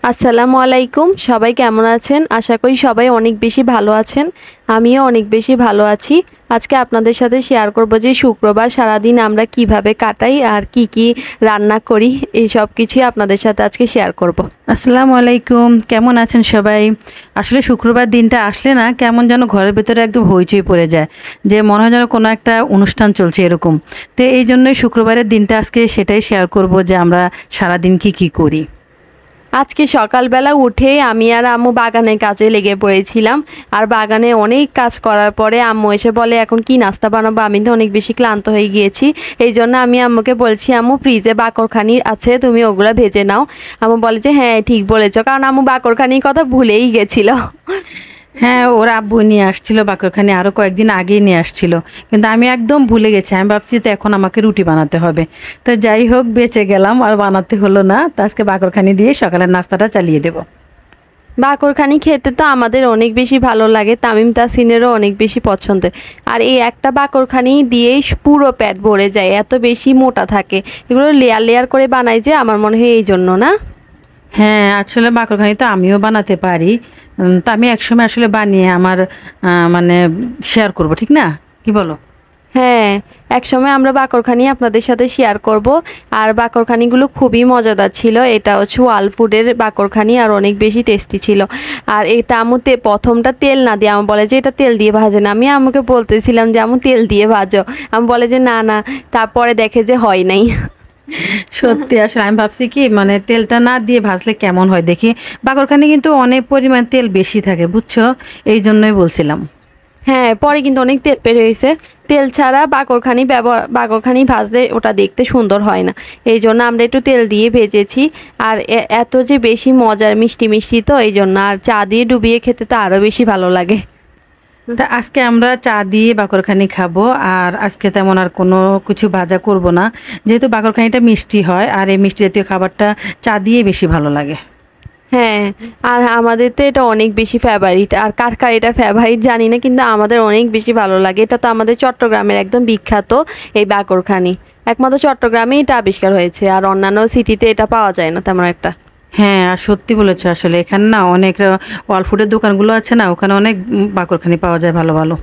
আসসালামু আলাইকুম। সবাই কেমন আছেন? আশা করি সবাই অনেক বেশি ভালো আছেন। আমিও অনেক বেশি ভালো আছি। আজকে আপনাদের সাথে শেয়ার করব যে শুক্রবার সারাদিন আমরা কিভাবে কাটাই আর কি কি রান্না করি, এই সব কিছুই আপনাদের সাথে আজকে শেয়ার করব। আসসালামু আলাইকুম, কেমন আছেন সবাই? আসলে শুক্রবার দিনটা আসলে না কেমন যেন ঘরের ভেতরে একদম হইচই পড়ে যায়, যে মনে হয় যেন কোনো একটা অনুষ্ঠান চলছে এরকম। তো এই জন্যই শুক্রবারের দিনটা আজকে সেটাই শেয়ার করব যে আমরা সারাদিন কি করি। আজকে সকালবেলা উঠে আমি আর আম্মু বাগানের কাজে লেগে পড়েছিলাম। আর বাগানে অনেক কাজ করার পরে আম্মু এসে বলে এখন কি নাস্তা বানাবো। আমি তো অনেক বেশি ক্লান্ত হয়ে গিয়েছি, এই জন্য আমি আম্মুকে বলছি আম্মু ফ্রিজে বাকরখানি আছে, তুমি ওগুলো ভেজে নাও। আম্মু বলে যে হ্যাঁ ঠিক বলেছো, কারণ আম্মু বাকরখানির কথা ভুলেই গেছিল। হ্যাঁ, ওর আব্বু নিয়ে আসছিল বাকরখানি, আরও কয়েকদিন আগেই নিয়ে আসছিল, কিন্তু আমি একদম ভুলে গেছি। আমি ভাবছি তো এখন আমাকে রুটি বানাতে হবে। তো যাই হোক, বেঁচে গেলাম, আর বানাতে হলো না। তো আজকে বাকরখানি দিয়ে সকালের নাস্তাটা চালিয়ে দেবো। বাকরখানি খেতে তো আমাদের অনেক বেশি ভালো লাগে, তামিম তাসিনেরও অনেক বেশি পছন্দের। আর এই একটা বাকরখানি দিয়েই পুরো পেট ভরে যায়, এত বেশি মোটা থাকে। এগুলো লেয়ার লেয়ার করে বানাই যে, আমার মনে হয় এই জন্য না। হ্যাঁ, আসলে বাকরখানি তো আমিও বানাতে পারি। তো আমি একসময় আসলে বানিয়ে আমার মানে শেয়ার করব, ঠিক না? কি বলো? হ্যাঁ, একসময় আমরা বাকরখানি আপনাদের সাথে শেয়ার করব। আর বাকরখানিগুলো খুবই মজাদার ছিল। এটা হচ্ছে ওয়াল ফুডের বাকরখানি, আর অনেক বেশি টেস্টি ছিল। আর এটা আম্মুতে প্রথমটা তেল না দিয়ে আম্মু বলে যে এটা তেল দিয়ে ভাজে না। আমি আম্মুকে বলতেছিলাম যে আম্মু তেল দিয়ে ভাজো, আম্মু বলে যে না না, তারপরে দেখে যে হয় নাই। সত্যি, আসলে আমি ভাবছি কি মানে তেলটা না দিয়ে ভাজলে কেমন হয় দেখি। বাকরখানি কিন্তু অনেক পরিমাণ তেল বেশি থাকে, বুঝছো? এই জন্যই বলছিলাম। হ্যাঁ, পরে কিন্তু অনেক তেল বের হয়েছে। তেল ছাড়া বাকরখানি ভাজলে ওটা দেখতে সুন্দর হয় না, এই জন্য আমরা একটু তেল দিয়ে ভেজেছি। আর এত যে বেশি মজার, মিষ্টি মিষ্টি, তো এই জন্য। আর চা দিয়ে ডুবিয়ে খেতে তো আরও বেশি ভালো লাগে। তা আজকে আমরা চা দিয়ে বাকরখানি খাবো, আর আজকে তেমন আর কোনো কিছু ভাজা করব না, যেহেতু বাকরখানিটা মিষ্টি হয়, আর এই মিষ্টি জাতীয় খাবারটা চা দিয়ে বেশি ভালো লাগে। হ্যাঁ, আর আমাদের তো এটা অনেক বেশি ফেভারিট। আর কার কার এটা ফেভারিট জানি না, কিন্তু আমাদের অনেক বেশি ভালো লাগে। এটা তো আমাদের চট্টগ্রামের একদম বিখ্যাত এই বাকরখানি। একমাত্র চট্টগ্রামে এটা আবিষ্কার হয়েছে, আর অন্যান্য সিটিতে এটা পাওয়া যায় না তেমন একটা। হ্যাঁ, আর সত্যি বলেছো, আসলে এখানে না অনেক ওয়াল ফুডের দোকানগুলো আছে না, ওখানে অনেক বাকরখানি পাওয়া যায় ভালো ভালো।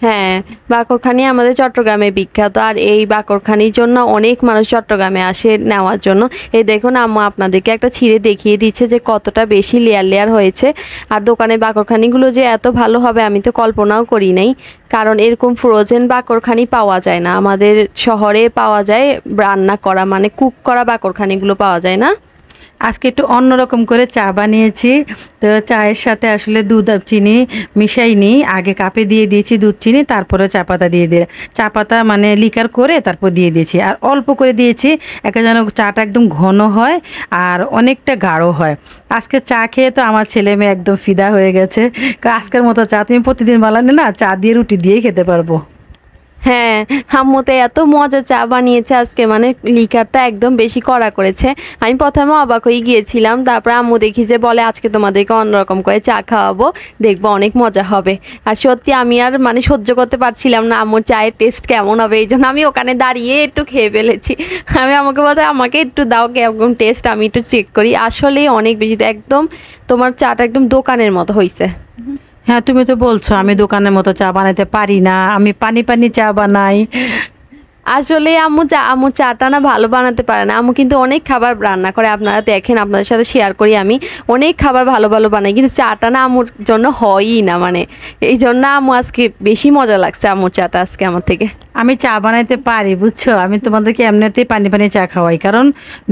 হ্যাঁ, বাকরখানি আমাদের চট্টগ্রামে বিখ্যাত। আর এই বাকরখানির জন্য অনেক মানুষ চট্টগ্রামে আসে নেওয়ার জন্য। এই দেখুন আম্মু আপনাদেরকে একটা ছিঁড়ে দেখিয়ে দিচ্ছে যে কতটা বেশি লেয়ার লেয়ার হয়েছে। আর দোকানের বাকরখানিগুলো যে এত ভালো হবে আমি তো কল্পনাও করি নাই, কারণ এরকম ফ্রোজেন বাকরখানি পাওয়া যায় না। আমাদের শহরে পাওয়া যায় রান্না করা, মানে কুক করা বাকরখানিগুলো পাওয়া যায় না। আজকে একটু অন্যরকম করে চা বানিয়েছি। তো চায়ের সাথে আসলে দুধ আর চিনি মিশাইনি, আগে কাপে দিয়ে দিয়েছি দুধ চিনি, তারপরে চা পাতা দিয়ে দিয়ে চা পাতা মানে লিকার করে তারপর দিয়ে দিয়েছি, আর অল্প করে দিয়েছি, একে যেন চাটা একদম ঘন হয় আর অনেকটা গাঢ় হয়। আজকে চা খেয়ে তো আমার ছেলে মেয়ে একদম ফিদা হয়ে গেছে। আজকের মতো চা তুমি প্রতিদিন বানালে না, চা দিয়ে রুটি দিয়েই খেতে পারবো। হ্যাঁ, আম্মুতে এত মজা চা বানিয়েছে আজকে, মানে লিকারটা একদম বেশি কড়া করেছে। আমি প্রথমে অবাক হয়ে গিয়েছিলাম, তারপর আম্মু দেখি যে বলে আজকে তোমাদেরকে অন্যরকম করে চা খাওয়াবো, দেখবো অনেক মজা হবে। আর সত্যি আমি আর মানে সহ্য করতে পারছিলাম না আম্মুর চায়ের টেস্ট কেমন হবে, এই জন্য আমি ওখানে দাঁড়িয়ে একটু খেয়ে ফেলেছি। আমি আমাকে বলতে আমাকে একটু দাও কেমন টেস্ট, আমি একটু চেক করি। আসলেই অনেক বেশি, একদম তোমার চাটা একদম দোকানের মতো হয়েছে। হ্যাঁ, তুমি তো বলছো আমি দোকানের মতো চা বানাতে পারি না, আমি পানি পানি চা বানাই। আসলে আম্মু চাটা না ভালো বানাতে পারে না। আম্মু কিন্তু অনেক খাবার রান্না করে, আপনারা দেখেন, আপনাদের সাথে শেয়ার করি, আমি অনেক খাবার ভালো ভালো বানাই, কিন্তু চাটা না আম্মুর জন্য হয়ই না। মানে এই জন্য আম্মু আজকে বেশি মজা লাগছে আম্মুর চাটা আজকে আমার থেকে। আমি চা বানাইতে পারি, বুঝছো? আমি তোমাদেরকে এমনিতেই পানি পানি চা খাওয়াই, কারণ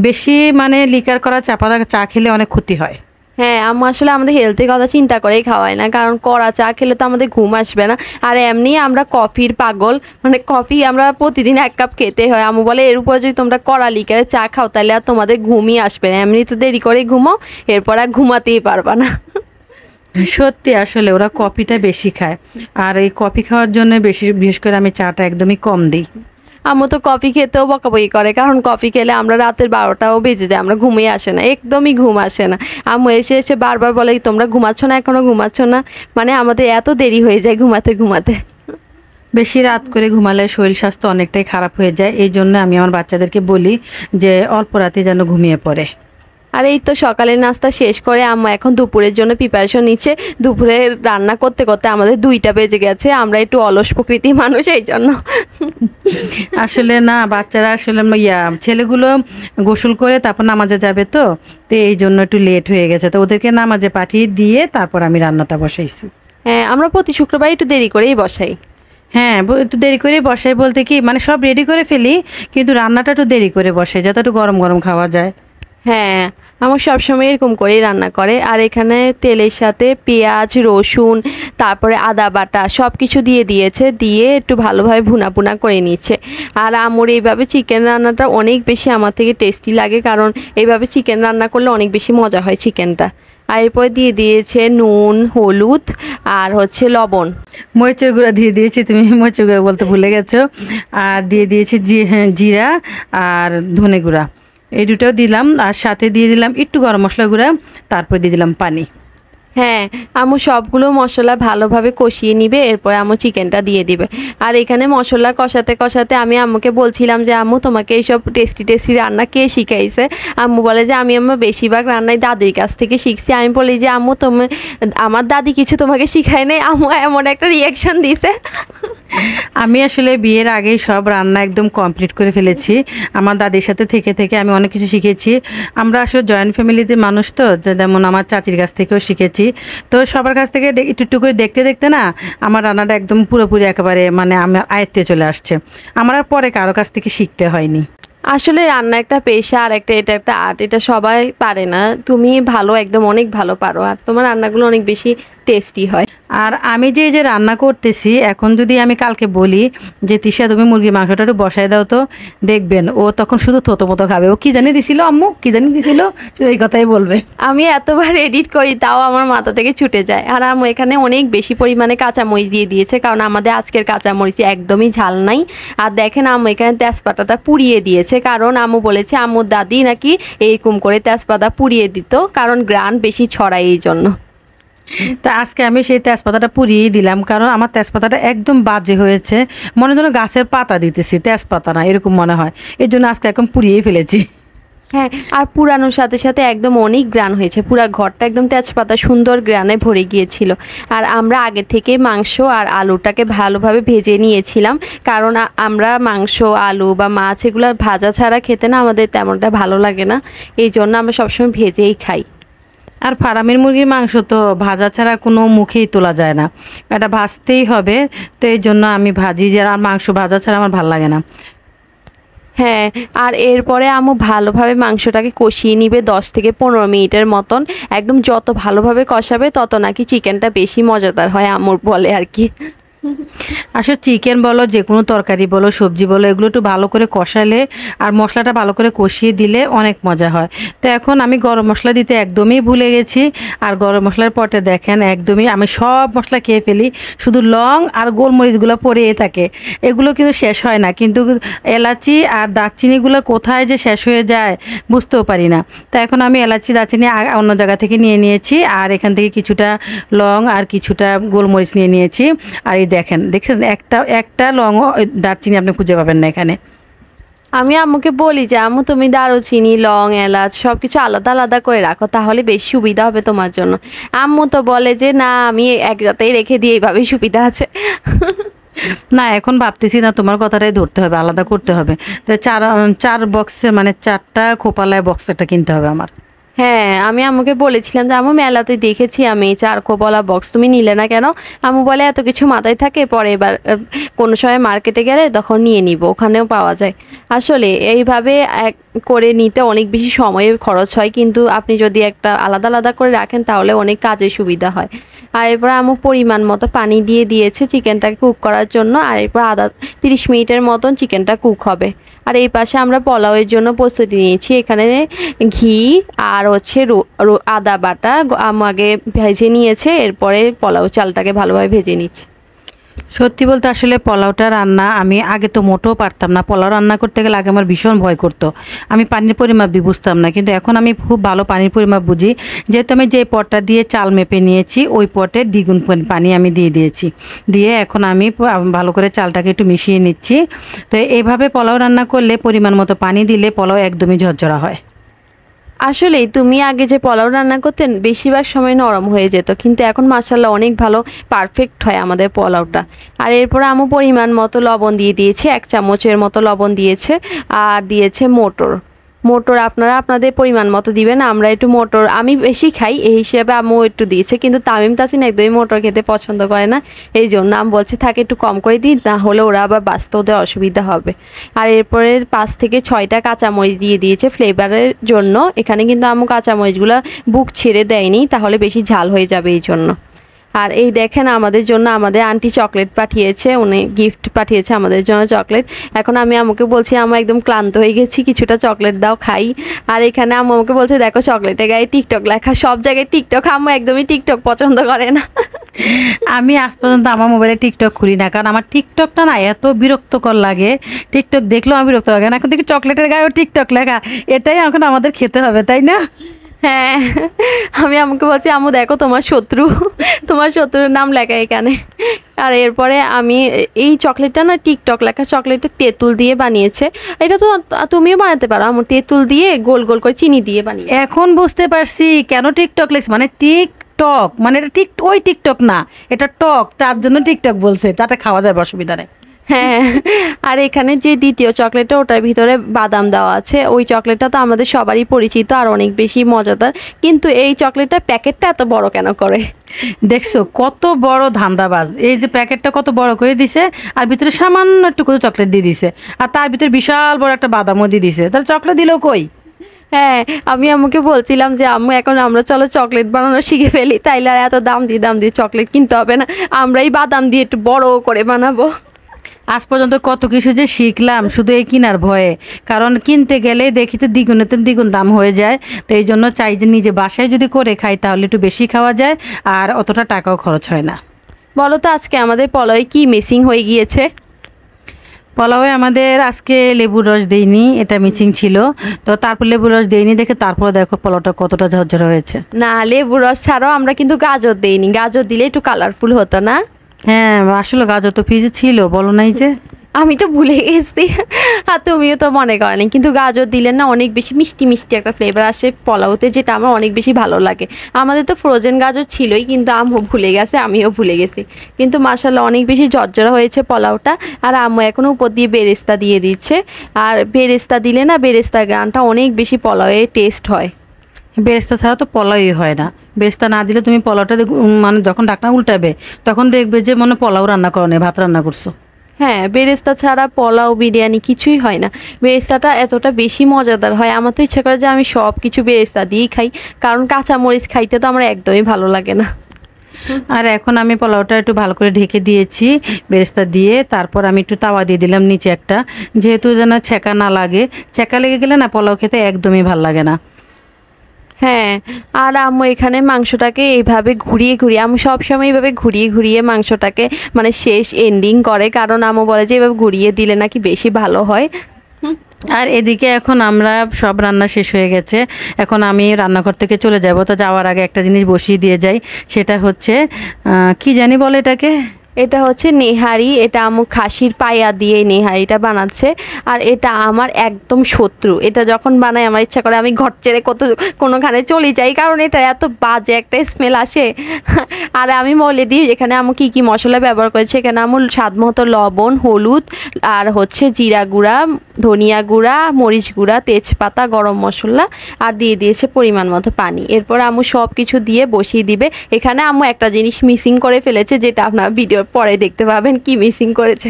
বেশি মানে লিকার করা চা পাতা চা খেলে অনেক ক্ষতি হয়। হ্যাঁ, আম্মু আসলে আমাদের হেলথের কথা চিন্তা করেই খাওয়ায় না, কারণ কড়া চা খেলে তো আমাদের ঘুম আসবে না। আর এমনি আমরা কফির পাগল, মানে কফি আমরা প্রতিদিন এক কাপ খেতে হয়। আম্মু বলে এর উপর যদি তোমরা কড়া লিকারে চা খাও তাহলে আর তোমাদের ঘুমই আসবে না, এমনি তো দেরি করে ঘুমাও, এরপর আর ঘুমাতেই পারবা না। সত্যি, আসলে ওরা কফিটা বেশি খায়, আর এই কফি খাওয়ার জন্য বিশেষ করে আমি চাটা একদমই কম দিই। আম্মু তো কফি খেতেও বকাবকি করে, কারণ কফি খেলে আমরা রাতের 12টাও বেজে যায়, আমরা ঘুমিয়ে আসে না, একদমই ঘুম আসে না। আম্মু এসে এসে বারবার বলে তোমরা ঘুমাচ্ছ না, এখনো ঘুমাচ্ছ না। মানে আমাদের এত দেরি হয়ে যায় ঘুমাতে ঘুমাতে। বেশি রাত করে ঘুমালে শরীর স্বাস্থ্য অনেকটাই খারাপ হয়ে যায়, এই জন্য আমি আমার বাচ্চাদেরকে বলি যে অল্প রাতে যেন ঘুমিয়ে পড়ে। আর এই তো সকালের নাস্তা শেষ করে আম্মু এখন দুপুরের জন্য প্রিপারেশন নিচ্ছে। দুপুরে রান্না করতে করতে আমাদের 2টা বেজে গেছে। আমরা একটু অলস প্রকৃতির মানুষ, এই জন্য। আসলে না, বাচ্চারা আসলে ছেলেগুলো গোসল করে তারপর নামাজে যাবে, তো এই জন্য একটু লেট হয়ে গেছে। তো ওদেরকে নামাজে পাঠিয়ে দিয়ে তারপর আমি রান্নাটা বসাইছি। হ্যাঁ, আমরা প্রতি শুক্রবার একটু দেরি করেই বসাই। হ্যাঁ, একটু দেরি করে বসাই বলতে কি, মানে সব রেডি করে ফেলি, কিন্তু রান্নাটা একটু দেরি করে বসাই যাতে একটু গরম গরম খাওয়া যায়। হ্যাঁ, আমার সবসময় এরকম করেই রান্না করে। আর এখানে তেলের সাথে পেঁয়াজ, রসুন, তারপরে আদা বাটা সব কিছু দিয়ে দিয়েছে, দিয়ে একটু ভালোভাবে ভুনা ভুনা করে নিচ্ছে। আর আম্মুর এইভাবে চিকেন রান্নাটা অনেক বেশি আমার থেকে টেস্টি লাগে, কারণ এইভাবে চিকেন রান্না করলে অনেক বেশি মজা হয় চিকেনটা। আর এরপরে দিয়ে দিয়েছে নুন, হলুদ আর হচ্ছে লবণ। মরিচের গুঁড়া দিয়ে দিয়েছি, তুমি মরিচের গুঁড়া বলতে ভুলে গেছো। আর দিয়ে দিয়েছি জিরা আর ধনে গুঁড়া, এই দুটোও দিলাম। আর সাথে দিয়ে দিলাম একটু গরম মশলা গুঁড়া, তারপর দিয়ে দিলাম পানি। হ্যাঁ, আম্মু সবগুলো মশলা ভালোভাবে কষিয়ে নিবে, এরপরে আম্মু চিকেনটা দিয়ে দিবে। আর এখানে মশলা কষাতে কষাতে আমি আম্মুকে বলছিলাম যে আম্মু তোমাকে এইসব টেস্টি টেস্টি রান্না কে শিখাইছে। আম্মু বলে যে আমি আমার বেশিরভাগ রান্নাই দাদির কাছ থেকে শিখছি। আমি বলি যে আম্মু আমার দাদি কিছু তোমাকে শিখায় নাই। আম্মু এমন একটা রিয়াকশন দিছে। আমি আসলে বিয়ের আগেই সব রান্না একদম কমপ্লিট করে ফেলেছি। আমার দাদির সাথে থেকে থেকে আমি অনেক কিছু শিখেছি। আমরা আসলে জয়েন্ট ফ্যামিলিতে মানুষ, তো যেমন আমার চাচির কাছ থেকেও শিখেছি। তো সবার কাছ থেকে একটু একটু করে দেখতে দেখতে না আমার রান্নাটা একদম পুরোপুরি একেবারে মানে আমার আয়ত্তে চলে আসছে। আমার আর পরে কারো কাছ থেকে শিখতে হয়নি। আসলে রান্না একটা পেশা, আর এটা একটা আর্ট, এটা সবাই পারে না। তুমি ভালো, একদম অনেক ভালো পারো, আর তোমার রান্নাগুলো অনেক বেশি টেস্টি হয়। আর আমি যে রান্না করতেছি এখন, যদি আমি কালকে বলি যে তিশা তুমি মুরগির মাংসটা একটু বসায় দাও, তো দেখবেন ও তখন শুধু থতো মতো খাবে। ও কি জানি দিছিল আম্মু, কি জানি দিছিল, শুধু এই কথাই বলবে। আমি এতবার এডিট করি তাও আমার মাথা থেকে ছুটে যায়। আর আম্মু এখানে অনেক বেশি পরিমাণে কাঁচামরিচ দিয়ে দিয়েছে, কারণ আমাদের আজকের কাঁচামরিচ একদমই ঝাল নাই। আর দেখেন আম্মু এখানে তেজপাতাটা পুড়িয়ে দিয়েছে, কারণ আম্মু বলেছে আম্মুর দাদি নাকি এরকম করে তেজপাতা পুড়িয়ে দিত, কারণ গ্রান বেশি ছড়ায় এই জন্য। তা আজকে আমি সেই তেজপাতাটা পুড়িয়েই দিলাম, কারণ আমার তেজপাতাটা একদম বাজে হয়েছে, মনে যেন গাছের পাতা দিতেছি, তেজপাতা না, এরকম মনে হয়। এর জন্য আজকে একদম পুড়িয়েই ফেলেছি। হ্যাঁ, আর পুরানোর সাথে সাথে একদম অনেক গ্রান হয়েছে, পুরা ঘরটা একদম তেজপাতা সুন্দর গ্রানে ভরে গিয়েছিল। আর আমরা আগে থেকে মাংস আর আলুটাকে ভালোভাবে ভেজে নিয়েছিলাম, কারণ আমরা মাংস, আলু বা মাছ এগুলো ভাজা ছাড়া খেতে না আমাদের তেমনটা ভালো লাগে না, এই জন্য আমরা সবসময় ভেজেই খাই। আর ফার্মের মুরগির মাংস তো ভাজা ছাড়া কোনো মুখেই তোলা যায় না, এটা ভাজতেই হবে। তো এই জন্য আমি ভাজি, যে আর মাংস ভাজা ছাড়া আমার ভালো লাগে না। হ্যাঁ, আর এরপরে আম্মু ভালোভাবে মাংসটাকে কষিয়ে নিবে 10 থেকে 15 মিনিটের মতন। একদম যত ভালোভাবে কষাবে তত নাকি চিকেনটা বেশি মজাদার হয়, আম্মুর বলে আর কি। আসলে চিকেন বলো, যে কোনো তরকারি বলো, সবজি বলো, এগুলো একটু ভালো করে কষালে আর মশলাটা ভালো করে কষিয়ে দিলে অনেক মজা হয়। তো এখন আমি গরম মশলা দিতে একদমই ভুলে গেছি। আর গরম মশলার পটে দেখেন একদমই আমি সব মশলা খেয়ে ফেলি, শুধু লং আর গোলমরিচগুলো পড়েই থাকে, এগুলো কিন্তু শেষ হয় না। কিন্তু এলাচি আর দারচিনিগুলো কোথায় যে শেষ হয়ে যায় বুঝতেও পারি না। তো এখন আমি এলাচি দারচিনি অন্য জায়গা থেকে নিয়ে নিয়েছি, আর এখান থেকে কিছুটা লং আর কিছুটা গোলমরিচ নিয়ে নিয়েছি। আর দেখছেন একটা লং দারচিনি আপনি খুঁজে পাবেন না এখানে। আমি আম্মুকে বলি যে আম্মু তুমি দারুচিনি, লং, এলাচ সব কিছু আলাদা আলাদা করে রাখো, তাহলে বেশি সুবিধা হবে তোমার জন্য। আম্মু তো বলে যে না, আমি একসাথেই রেখে দিই, এইভাবেই সুবিধা আছে। না, এখন ভাবতেছি না, তোমার কথাটাই ধরতে হবে, আলাদা করতে হবে। তো চার বক্সে মানে 4টা খোপালায় বক্স একটা কিনতে হবে আমার। হ্যাঁ, আমি আম্মুকে বলেছিলাম যে আম্মু মেলাতে দেখেছি আমি 4 খোপলা বক্স, তুমি নিলে না কেন? আম্মু বলে এত কিছু মাথায় থাকে, পরে এবার কোনো সময় মার্কেটে গেলে তখন নিয়ে নিব, ওখানেও পাওয়া যায়। আসলে এইভাবে এক করে নিতে অনেক বেশি সময়ের খরচ হয়, কিন্তু আপনি যদি একটা আলাদা আলাদা করে রাখেন তাহলে অনেক কাজে সুবিধা হয়। আর এরপর আম্মু পরিমাণ মতো পানি দিয়ে দিয়েছে চিকেনটাকে কুক করার জন্য। আর এরপর 30 মিনিটের মতন চিকেনটা কুক হবে। আর এই পাশে আমরা পোলাওয়ের জন্য প্রস্তুতি নিয়েছি। এখানে ঘি আর হচ্ছে আদা বাটা আম্মু আগে ভেজে নিয়েছে, এরপরে পোলাও চালটাকে ভালোভাবে ভেজে নিচ্ছে। সত্যি বলতে আসলে পোলাওটা রান্না আমি আগে তো মোটেও পারতাম না। পোলাও রান্না করতে গেলে আগে আমার ভীষণ ভয় করতো, আমি পানির পরিমাপ বুঝতাম না। কিন্তু এখন আমি খুব ভালো পানির পরিমাপ বুঝি, যেহেতু আমি যে পটটা দিয়ে চাল মেপে নিয়েছি ওই পটে দ্বিগুণ পানি আমি দিয়ে দিয়েছি। দিয়ে এখন আমি ভালো করে চালটাকে একটু মিশিয়ে নিচ্ছি। তো এইভাবে পোলাও রান্না করলে পরিমাণ মতো পানি দিলে পোলাও একদমই ঝরঝরা হয়। আসলেই তুমি আগে যে পোলাও রান্না করতেন বেশিরভাগ সময় নরম হয়ে যেত, কিন্তু এখন মাশাল্লাহ অনেক ভালো পারফেক্ট হয় আমাদের পোলাওটা। আর এরপরে আম্মু পরিমাণ মতো লবণ দিয়ে দিয়েছে, 1 চামচের মতো লবণ দিয়েছে। আর দিয়েছে মটর। মটর আপনারা আপনাদের পরিমাণ মতো দিবেন, আমরা একটু মটর আমি বেশি খাই এই হিসেবে আম্মু একটু দিয়েছে, কিন্তু তামিম তাসিন একদমই মটর খেতে পছন্দ করে না। এই জন্য আমি বলছি থাকে একটু কম করে দিই, না হলে ওরা আবার বাঁচতে ওদের অসুবিধা হবে। আর এরপরে 5 থেকে 6টা কাঁচামরিচ দিয়ে দিয়েছে ফ্লেভারের জন্য। এখানে কিন্তু আম্মু কাঁচামরিচগুলো বুক ছেড়ে দেয়নি, তাহলে বেশি ঝাল হয়ে যাবে এই জন্য। আর এই দেখেন আমাদের জন্য আমাদের আন্টি চকলেট পাঠিয়েছে, উনি গিফট পাঠিয়েছে আমাদের জন্য চকলেট। এখন আমি আম্মুকে বলছি আম্মু একদম ক্লান্ত হয়ে গেছি, কিছুটা চকলেট দাও খাই। আর এখানে আম্মু আমাকে বলছে দেখো চকলেটের গায়ে টিকটক লেখা, সব জায়গায় টিকটক। আম্মু একদমই টিকটক পছন্দ করে না। আমি আজ পর্যন্ত আমার মোবাইলে টিকটক খুলি না, কারণ আমার টিকটকটা না এত বিরক্তকর লাগে। টিকটক দেখলেও আমি বিরক্ত লাগে না। এখন দেখি চকলেটের গায়েও টিকটক লেখা, এটাই এখন আমাদের খেতে হবে, তাই না? হ্যাঁ, আমি আমাকে বলছি আম্মু দেখো তোমার শত্রু, তোমার শত্রুর নাম লেখা এখানে। আর এরপরে আমি এই চকলেটটা না টিকটক লেখা চকলেটটা তেঁতুল দিয়ে বানিয়েছে। এটা তো তুমিও বানাতে পারো আম্মু, তেঁতুল দিয়ে গোল গোল করে চিনি দিয়ে বানিয়ে। এখন বুঝতে পারছি কেন টিকটক লেখছে, মানে টিকটক মানে এটা ওই টিকটক না, এটা টক, তার জন্য টিকটক বলছে, তাতে খাওয়া যাবে, অসুবিধা নেই। হ্যাঁ, আর এখানে যে দ্বিতীয় চকলেটটা ওটার ভিতরে বাদাম দেওয়া আছে, ওই চকলেটটা তো আমাদের সবারই পরিচিত আর অনেক বেশি মজাদার, কিন্তু এই চকলেটটা প্যাকেটটা এত বড় কেন করে? দেখছো কত বড় ধান্দাবাজ, এই যে প্যাকেটটা কত বড় করে দিছে আর ভিতরে সামান্য একটু করে চকলেট দিয়ে দিছে, আর তার ভিতরে বিশাল বড় একটা বাদামও দিয়ে দিছে, তাহলে চকলেট দিলেও কই? হ্যাঁ, আমি আম্মুকে বলছিলাম যে আম্মু এখন আমরা চলো চকলেট বানানো শিখে ফেলি, তাইলে আর এত দাম দিয়ে চকলেট কিনতে হবে না, আমরাই বাদাম দিয়ে একটু বড় করে বানাবো। আজ পর্যন্ত কত কিছু যে শিখলাম শুধু এই কিনার ভয়ে, কারণ কিনতে গেলে দেখি তো দ্বিগুণের দ্বিগুণ দাম হয়ে যায়। তো এই জন্য চাই যে নিজে বাসায় যদি করে খাই তাহলে একটু বেশি খাওয়া যায় আর অতটা টাকাও খরচ হয় না। বলো তো আজকে আমাদের পলয়ে কি মিসিং হয়ে গিয়েছে? পোলাওয়ে আমাদের আজকে লেবুর রস দেইনি, এটা মিসিং ছিল। তো তারপর লেবুর রস দেইনি দেখে তারপর দেখো পোলাওটা কতটা ঝরঝরে হয়েছে। না, লেবুর রস ছাড়াও আমরা কিন্তু গাজর দেইনি, গাজর দিলে একটু কালারফুল হতো না? হ্যাঁ আসলে গাজর তো ফ্রিজে ছিল, বলো নাই যে। আমি তো ভুলে গেছি, আর তুমিও তো মনে করনি, কিন্তু গাজর দিলে না অনেক বেশি মিষ্টি মিষ্টি একটা ফ্লেভার আসে পোলাওতে, যেটা আমার অনেক বেশি ভালো লাগে। আমাদের তো ফ্রোজেন গাজর ছিলই, কিন্তু আম্মু ভুলে গেছে, আমিও ভুলে গেছি। কিন্তু মাশাল্লাহ অনেক বেশি ঝরঝরা হয়েছে পোলাওটা। আর আম্মু এখনও উপর দিয়ে বেরেস্তা দিয়ে দিচ্ছে, আর বেরেস্তা দিলে না বেরেস্তার গানটা অনেক বেশি পোলাওয়ে টেস্ট হয়। বেরেস্তা ছাড়া তো পোলাওই হয় না। বেরেস্তা না দিলে তুমি পোলাওটা মানে যখন ঢাকনা উল্টাবে তখন দেখবে যে মনে পোলাও রান্না করো না, ভাত রান্না করছো। হ্যাঁ, বেরেস্তা ছাড়া পোলাও বিরিয়ানি কিছুই হয় না। বেরেস্তাটা এতটা বেশি মজাদার হয়, আমার তো ইচ্ছা করে যে আমি সব কিছু বেরেস্তা দিয়েই খাই, কারণ কাঁচামরিচ খাইতে তো আমার একদমই ভালো লাগে না। আর এখন আমি পোলাওটা একটু ভালো করে ঢেকে দিয়েছি বেরেস্তা দিয়ে, তারপর আমি একটু তাওয়া দিয়ে দিলাম নিচে একটা, যেহেতু যেন ছেঁকা না লাগে। ছেঁকা লেগে গেলে না পোলাও খেতে একদমই ভালো লাগে না। হ্যাঁ, আর আম্মু এখানে মাংসটাকে এইভাবে ঘুরিয়ে ঘুরিয়ে, আম্মু সবসময় এইভাবে ঘুরিয়ে ঘুরিয়ে মাংসটাকে মানে শেষ এন্ডিং করে, কারণ আম্মু বলে যে এভাবে ঘুরিয়ে দিলে নাকি বেশি ভালো হয়। আর এদিকে এখন আমরা সব রান্না শেষ হয়ে গেছে, এখন আমি রান্নাঘর থেকে চলে যাব। তো যাওয়ার আগে একটা জিনিস বসিয়ে দিয়ে যাই, সেটা হচ্ছে কি জানি বলে এটাকে, এটা হচ্ছে নেহারি, এটা আম্মু খাসির পায়া দিয়ে নেহারিটা বানাচ্ছে। আর এটা আমার একদম শত্রু, এটা যখন বানাই আমার ইচ্ছা করে আমি ঘর ছেড়ে কোনোখানে চলে যাই, কারণ এটা এত বাজে একটা স্মেল আসে। আর আমি বলে দিই এখানে আম্মু কী কী মশলা ব্যবহার করেছে। এখানে আম্মু স্বাদ মতো লবণ, হলুদ, আর হচ্ছে জিরা গুঁড়া, ধনিয়া গুঁড়া, মরিচ গুঁড়া, তেজপাতা, গরম মশলা, আর দিয়ে দিয়েছে পরিমাণ মতো পানি। এরপর আম্মু সব কিছু দিয়ে বসিয়ে দিবে। এখানে আম্মু একটা জিনিস মিসিং করে ফেলেছে, যেটা আপনার ভিডিওর পরে দেখতে পাবেন কি মিসিং করেছে।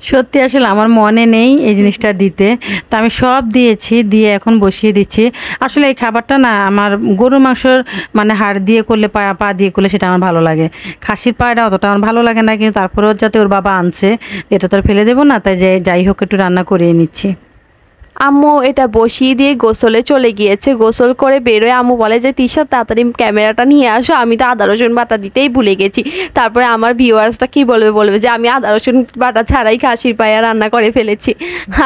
সত্যি আসলে আমার মনে নেই এই জিনিসটা দিতে, তো আমি সব দিয়েছি, দিয়ে এখন বসিয়ে দিচ্ছি। আসলে এই খাবারটা না আমার গরুর মাংসর মানে হাড় দিয়ে করলে, পা দিয়ে করলে সেটা আমার ভালো লাগে। খাসির পাটা অতটা আমার ভালো লাগে না, কিন্তু তারপরেও যাতে ওর বাবা আনছে, এটা তো আর ফেলে দেবো না, তাই যাই হোক একটু রান্না করিয়ে নিচ্ছি। আম্মু এটা বসিয়ে দিয়ে গোসলে চলে গিয়েছে। গোসল করে বেরোয় আম্মু বলে যে তিশা তাড়াতাড়ি ক্যামেরাটা নিয়ে আসো, আমি তো আদা রসুন বাটা দিতেই ভুলে গেছি। তারপরে আমার ভিউয়ার্সটা কি বলবে যে আমি আদা রসুন বাটা ছাড়াই খাসির পায়া রান্না করে ফেলেছি।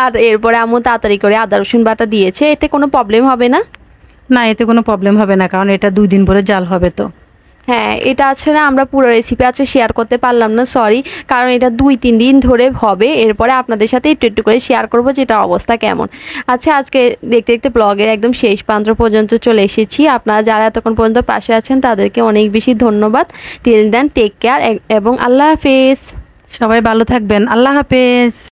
আর এরপরে আম্মু তাড়াতাড়ি করে আদা রসুন বাটা দিয়েছে। এতে কোনো প্রবলেম হবে না? না, এতে কোনো প্রবলেম হবে না, কারণ এটা 2 দিন পরে জাল হবে তো। হ্যাঁ, এটা আসলে আমরা পুরো রেসিপি আজকে শেয়ার করতে পারলাম না, সরি। কারণ এটা 2-3 দিন ধরে হবে, এরপরে আপনাদের সাথে একটু একটু করে শেয়ার করব যেটা অবস্থা কেমন। আচ্ছা, আজকে দেখতে দেখতে ব্লগের একদম শেষ প্রান্ত পর্যন্ত চলে এসেছি। আপনারা যারা এতক্ষণ পর্যন্ত পাশে আছেন তাদেরকে অনেক বেশি ধন্যবাদ। টিল দেন টেক কেয়ার এবং আল্লাহ হাফেজ। সবাই ভালো থাকবেন, আল্লাহ হাফেজ।